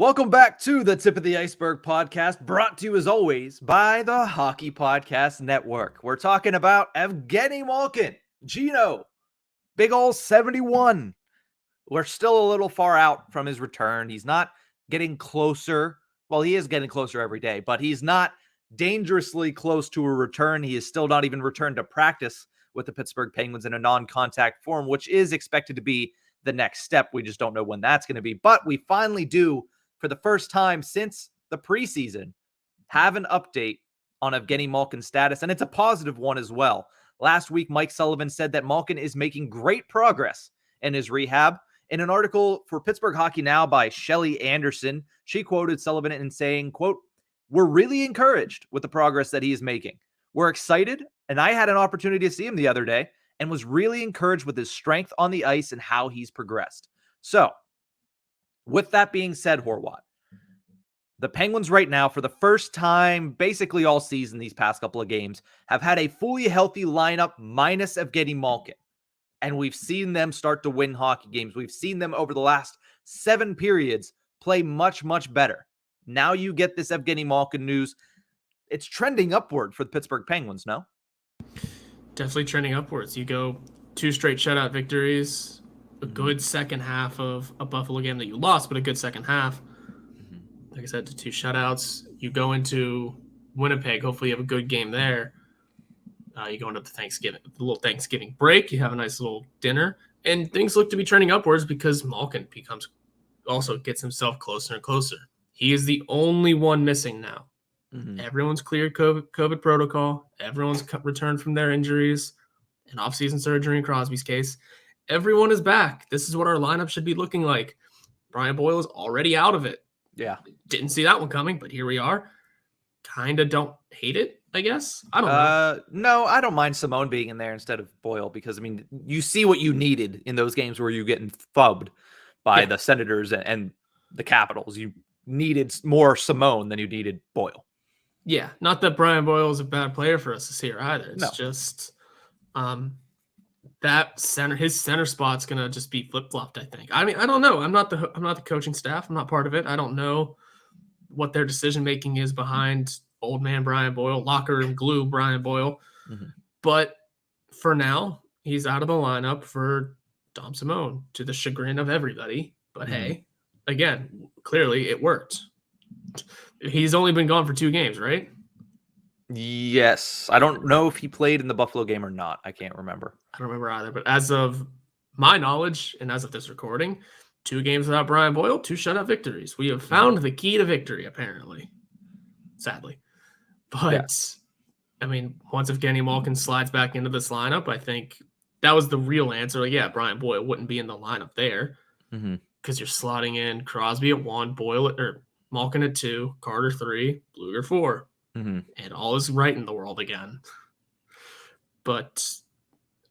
Welcome back to the Tip of the Ice-Burgh podcast, brought to you as always by the Hockey Podcast Network. We're talking about Evgeni Malkin, Gino, big ol' 71. We're still a little far out from his return. He's not getting closer. Well, he is getting closer every day, but he's not dangerously close to a return. He is still not even returned to practice with the Pittsburgh Penguins in a non-contact form, which is expected to be the next step. We just don't know when that's going to be, but we finally do, for the first time since the preseason, have an update on Evgeni Malkin's status, and it's a positive one as well. Last week, Mike Sullivan said that Malkin is making great progress in his rehab. In an article for Pittsburgh Hockey Now by Shelley Anderson, she quoted Sullivan in saying, quote, "We're really encouraged with the progress that he is making. We're excited, and I had an opportunity to see him the other day and was really encouraged with his strength on the ice and how he's progressed." So, with that being said, Horwat, the Penguins right now, for the first time basically all season these past couple of games, have had a fully healthy lineup minus Evgeni Malkin. And we've seen them start to win hockey games. We've seen them over the last 7 periods play much, much better. Now you get this Evgeni Malkin news. It's trending upward for the Pittsburgh Penguins, no? Definitely trending upwards. You go 2 straight shutout victories, a good second half of a Buffalo game that you lost, but a good second half. Like I said, 2 shutouts. You go into Winnipeg. Hopefully you have a good game there. You go into the little Thanksgiving break. You have a nice little dinner. And things look to be trending upwards because Malkin gets himself closer and closer. He is the only one missing now. Everyone's cleared COVID protocol. Everyone's returned from their injuries and off-season surgery in Crosby's case. Everyone is back. This is what our lineup should be looking like. Brian Boyle is already out of it. Yeah. Didn't see that one coming, but here we are. Kind of don't hate it, I guess. I don't know. No, I don't mind Simone being in there instead of Boyle because, I mean, you see what you needed in those games where you're getting fubbed by the Senators and the Capitals. You needed more Simone than you needed Boyle. Yeah, not that Brian Boyle is a bad player for us this year either. It's just his center spot's gonna just be flip-flopped, I think. I mean, I don't know. I'm not the coaching staff. I'm not part of it. I don't know what their decision making is behind old man Brian Boyle, locker room glue Brian Boyle. But for now, he's out of the lineup for Dom Simone, to the chagrin of everybody. But hey, again, clearly it worked. He's only been gone for 2 games, right? Yes. I don't know if he played in the Buffalo game or not. I can't remember. I don't remember either. But as of my knowledge and as of this recording, 2 games without Brian Boyle, 2 shutout victories. We have found the key to victory, apparently. Sadly. But, I mean, once Evgeni Malkin slides back into this lineup, I think that was the real answer. Like, yeah, Brian Boyle wouldn't be in the lineup there because you're slotting in Crosby at 1, Boyle or Malkin at 2, Carter 3, Bluger 4. And all is right in the world again. But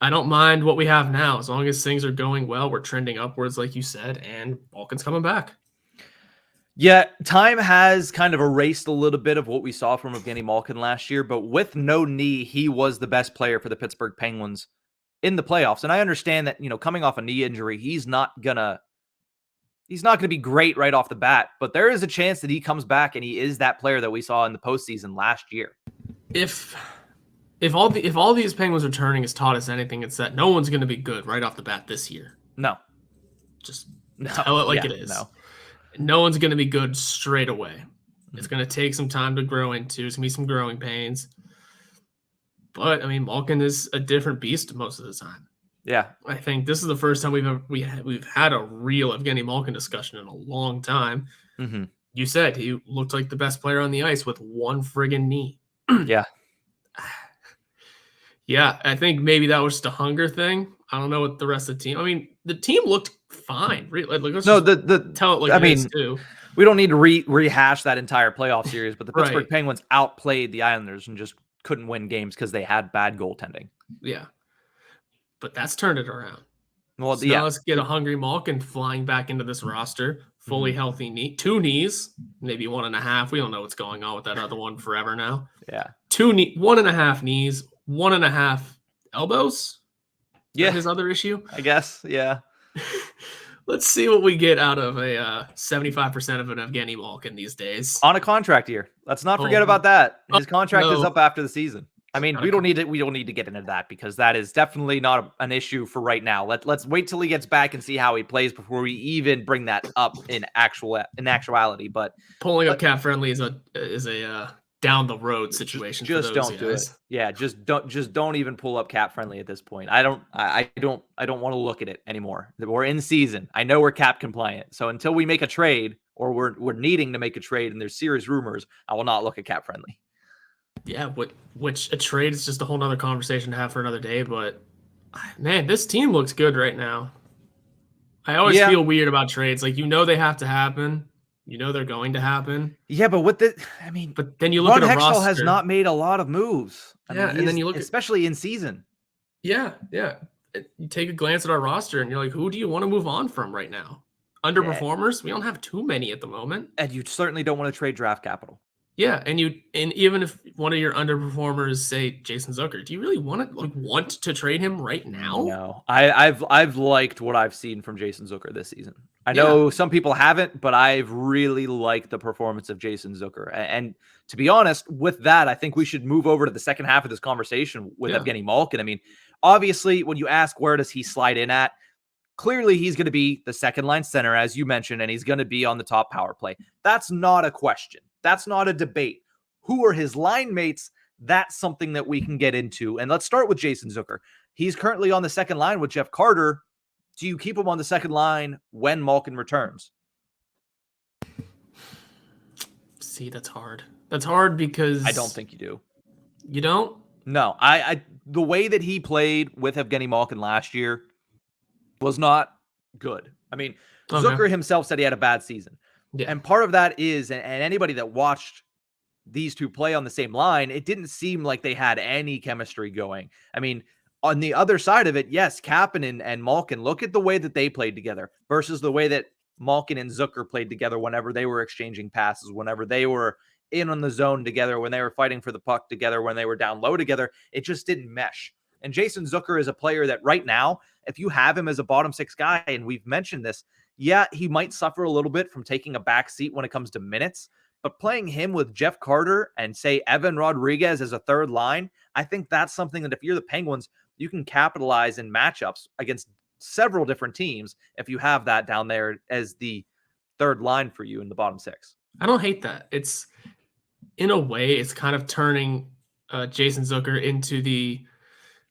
I don't mind what we have now. As long as things are going well, we're trending upwards, like you said, and Malkin's coming back. Yeah, time has kind of erased a little bit of what we saw from Evgeni Malkin last year, but with no knee, he was the best player for the Pittsburgh Penguins in the playoffs. And I understand that, coming off a knee injury, he's not gonna be great right off the bat, but there is a chance that he comes back and he is that player that we saw in the postseason last year. If all these Penguins returning has taught us anything, it's that no one's going to be good right off the bat this year. No. Just tell it like it is. No one's going to be good straight away. It's going to take some time to grow into. There's going to be some growing pains. But, I mean, Malkin is a different beast most of the time. Yeah. I think this is the first time we've had a real Evgeni Malkin discussion in a long time. You said he looked like the best player on the ice with 1 friggin' knee. Yeah. Yeah, I think maybe that was just a hunger thing. I don't know what the rest of the team. I mean, the team looked fine. Tell it like it is too. We don't need to rehash that entire playoff series, but the Pittsburgh Penguins outplayed the Islanders and just couldn't win games because they had bad goaltending. Yeah, but that's turned it around. Well, so now let's get a hungry Malkin flying back into this roster, fully healthy knee, 2 knees, maybe 1.5. We don't know what's going on with that other one forever now. Yeah, 1.5 knees, 1.5 elbows. Yeah, his other issue, I guess. Yeah. Let's see what we get out of a 75% of an Evgeni Malkin these days. On a contract year. Let's not forget about that. His contract is no. up after the season. I mean, Not we a don't need to get into that because that is definitely not an issue for right now. Let's wait till he gets back and see how he plays before we even bring that up in actuality. But Pulling up cap friendly is a down the road situation. Just for those don't do guys. it. Yeah, just don't even pull up cap friendly at this point. I don't want to look at it anymore. We're in season. I know we're cap compliant. So until we make a trade or we're needing to make a trade and there's serious rumors, I will not look at cap friendly. Yeah, which a trade is just a whole nother conversation to have for another day. But man, this team looks good right now. I always feel weird about trades. Like, they have to happen. They're going to happen. Yeah, but but then you look at a Hextall roster. has not made a lot of moves. And then you look especially in season. Yeah. You take a glance at our roster and you're like, who do you want to move on from right now? Underperformers? We don't have too many at the moment. And you certainly don't want to trade draft capital. Yeah, and even if one of your underperformers, say Jason Zucker, do you really want to trade him right now? No, I've liked what I've seen from Jason Zucker this season. I know some people haven't, but I've really liked the performance of Jason Zucker. And to be honest, with that, I think we should move over to the second half of this conversation with Evgeni Malkin. I mean, obviously, when you ask where does he slide in at, clearly he's going to be the second line center, as you mentioned, and he's going to be on the top power play. That's not a question. That's not a debate. Who are his line mates? That's something that we can get into. And let's start with Jason Zucker. He's currently on the second line with Jeff Carter. Do you keep him on the second line when Malkin returns? See, that's hard. That's hard because I don't think you do. You don't? No. The way that he played with Evgeni Malkin last year was not good. I mean, Zucker himself said he had a bad season. Yeah. And part of that is, and anybody that watched these two play on the same line, it didn't seem like they had any chemistry going. I mean, on the other side of it, yes, Kapanen and Malkin, look at the way that they played together versus the way that Malkin and Zucker played together whenever they were exchanging passes, whenever they were in on the zone together, when they were fighting for the puck together, when they were down low together. It just didn't mesh. And Jason Zucker is a player that right now, if you have him as a bottom six guy, and we've mentioned this, yeah, he might suffer a little bit from taking a back seat when it comes to minutes, but playing him with Jeff Carter and, say, Evan Rodriguez as a third line, I think that's something that if you're the Penguins, you can capitalize in matchups against several different teams if you have that down there as the third line for you in the bottom six. I don't hate that. It's, in a way, it's kind of turning Jason Zucker into the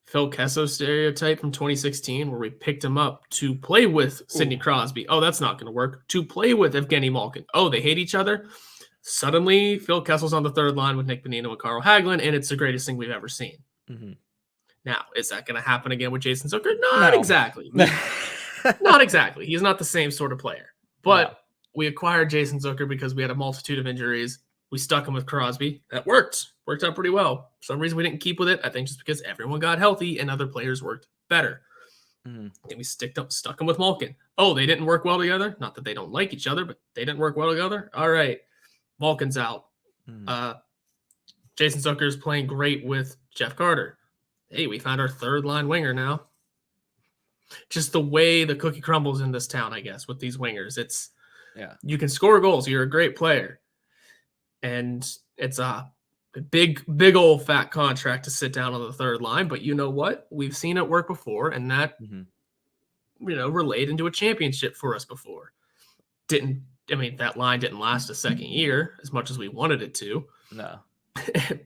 Phil Kessel stereotype from 2016, where we picked him up to play with Sidney Crosby. Oh, that's not going to work. To play with Evgeni Malkin. Oh, they hate each other. Suddenly, Phil Kessel's on the third line with Nick Bonino and Carl Hagelin, and it's the greatest thing we've ever seen. Mm-hmm. Now, is that going to happen again with Jason Zucker? Not exactly. Not exactly. He's not the same sort of player. But we acquired Jason Zucker because we had a multitude of injuries. We stuck him with Crosby. That worked. Worked out pretty well. For some reason, we didn't keep with it. I think just because everyone got healthy and other players worked better. And we stuck them with Malkin. Oh, they didn't work well together? Not that they don't like each other, but they didn't work well together? All right. Malkin's out. Jason Zucker is playing great with Jeff Carter. Hey, we found our third line winger now. Just the way the cookie crumbles in this town, I guess, with these wingers. It's you can score goals. You're a great player. And it's a big old fat contract to sit down on the third line. But you know what? We've seen it work before, and that relayed into a championship for us before. That line didn't last a second year as much as we wanted it to. No.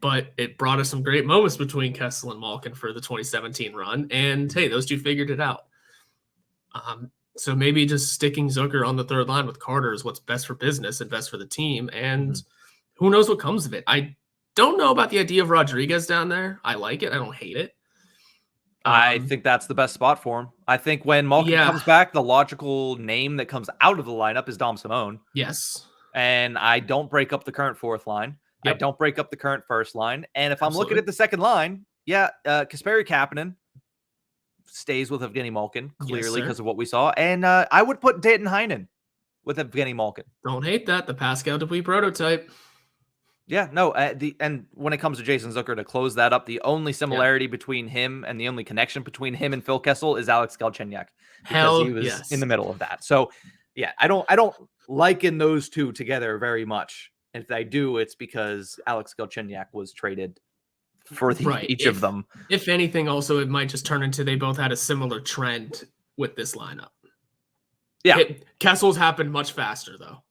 But it brought us some great moments between Kessel and Malkin for the 2017 run. And hey, those two figured it out. So maybe just sticking Zucker on the third line with Carter is what's best for business and best for the team. And who knows what comes of it. I don't know about the idea of Rodriguez down there. I like it. I don't hate it. I think that's the best spot for him. I think when Malkin comes back, the logical name that comes out of the lineup is Dom Simone. Yes. And I don't break up the current fourth line. Yep. I don't break up the current first line. And if I'm looking at the second line, Kasperi Kapanen stays with Evgeni Malkin, clearly because of what we saw. And I would put Danton Heinen with Evgeni Malkin. Don't hate that. The Pascal Dupuis prototype. Yeah, no, and when it comes to Jason Zucker, to close that up, the only similarity between him and the only connection between him and Phil Kessel is Alex Galchenyuk, because he Hell was in yes. the middle of that. So, yeah, I don't liken those two together very much. And if I do, it's because Alex Galchenyuk was traded for each of them. If anything, also it might just turn into they both had a similar trend with this lineup. Yeah, Kessel's happened much faster though.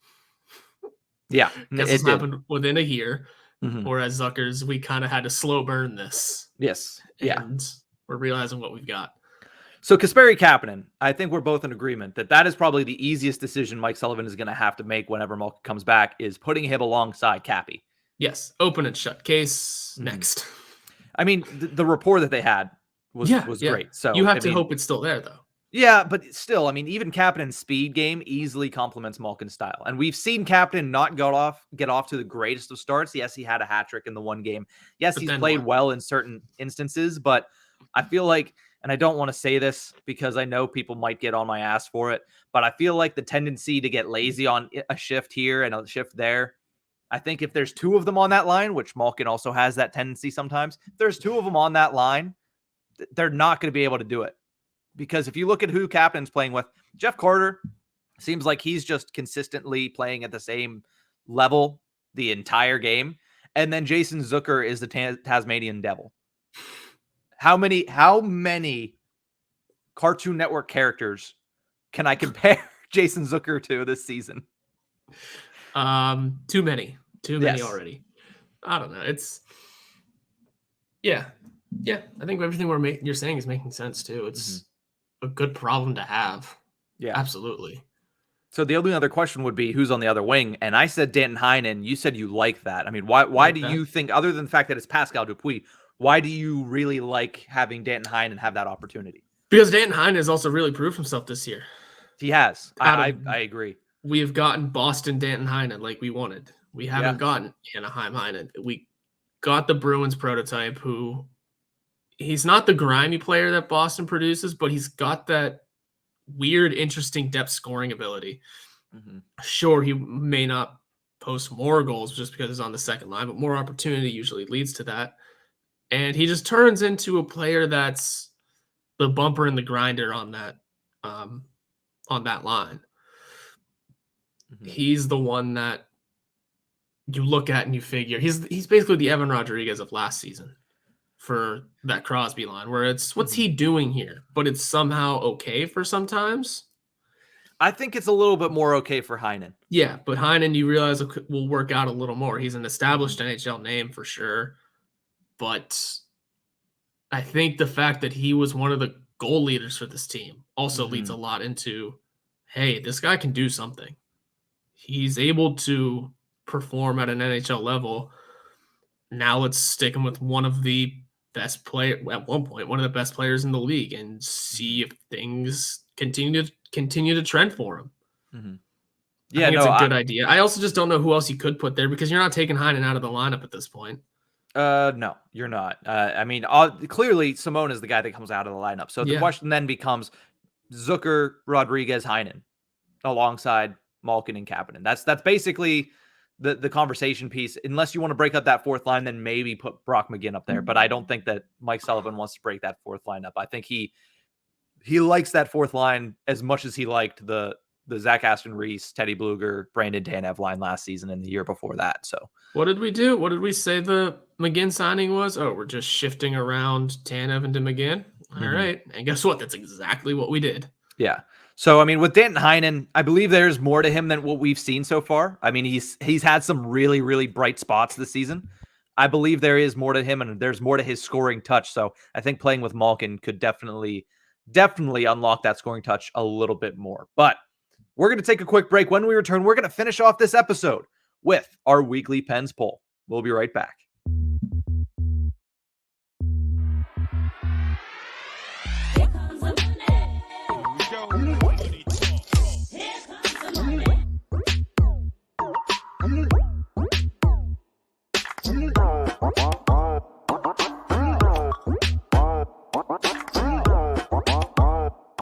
Yeah, Kessel's happened within a year, Mhm. whereas Zucker's we kind of had to slow burn this. Yes, yeah. And we're realizing what we've got. So Kasperi Kapanen, I think we're both in agreement that is probably the easiest decision Mike Sullivan is going to have to make whenever Malkin comes back, is putting him alongside Cappy. Yes, open and shut case next. I mean, the rapport that they had was great. So you have to hope it's still there, though. Yeah, but still, I mean, even Kapanen's speed game easily complements Malkin's style. And we've seen Kapanen not get off to the greatest of starts. Yes, he had a hat trick in the one game. Yes, he's played well in certain instances, but I feel like, and I don't want to say this because I know people might get on my ass for it, but I feel like the tendency to get lazy on a shift here and a shift there, I think if there's two of them on that line, which Malkin also has that tendency sometimes, if there's two of them on that line, they're not going to be able to do it. Because if you look at who Kapanen's playing with, Jeff Carter seems like he's just consistently playing at the same level the entire game. And then Jason Zucker is the Tasmanian Devil. How many Cartoon Network characters can I compare Jason Zucker to this season? Too many already. I don't know. It's yeah. I think everything you're saying is making sense too. It's a good problem to have. Yeah, absolutely. So the only other question would be who's on the other wing, and I said Danton Heinen. You said you like that. I mean, why do you think, other than the fact that it's Pascal Dupuis, why do you really like having Danton Heinen have that opportunity? Because Danton Heinen has also really proved himself this year. He has. I agree. We have gotten Boston Danton Heinen like we wanted. We haven't gotten Anaheim Heinen. We got the Bruins prototype, who he's not the grimy player that Boston produces, but he's got that weird, interesting depth scoring ability. Sure, he may not post more goals just because he's on the second line, but more opportunity usually leads to that. And he just turns into a player that's the bumper and the grinder on that line. He's the one that you look at and you figure he's basically the Evan Rodriguez of last season for that Crosby line, where it's what's he doing here, but it's somehow okay for sometimes. I think it's a little bit more okay for Heinen. Yeah, but Heinen, you realize, will work out a little more. He's an established NHL name for sure, but I think the fact that he was one of the goal leaders for this team also leads a lot into, hey, this guy can do something. He's able to perform at an NHL level. Now let's stick him with one of the best players in the league, and see if things continue to trend for him. Yeah, it's a good idea. I also just don't know who else you could put there, because you're not taking Heinen out of the lineup at this point. No, you're not. I mean, clearly Simone is the guy that comes out of the lineup. So the question then becomes Zucker, Rodriguez, Heinen alongside Malkin and Kapanen. That's basically the conversation piece. Unless you want to break up that fourth line, then maybe put Brock McGinn up there. But I don't think that Mike Sullivan wants to break that fourth line up. I think he likes that fourth line as much as he liked the Zach Aston-Reese, Teddy Bluger, Brandon Tanev line last season and the year before that. So what did we do? What did we say the McGinn signing was? Oh, we're just shifting around Tanev into McGinn. All right. And guess what? That's exactly what we did. Yeah. So, I mean, with Danton Heinen, I believe there's more to him than what we've seen so far. I mean, he's had some really, really bright spots this season. I believe there is more to him, and there's more to his scoring touch. So I think playing with Malkin could definitely unlock that scoring touch a little bit more. But we're going to take a quick break. When we return, we're going to finish off this episode with our weekly Pens poll. We'll be right back.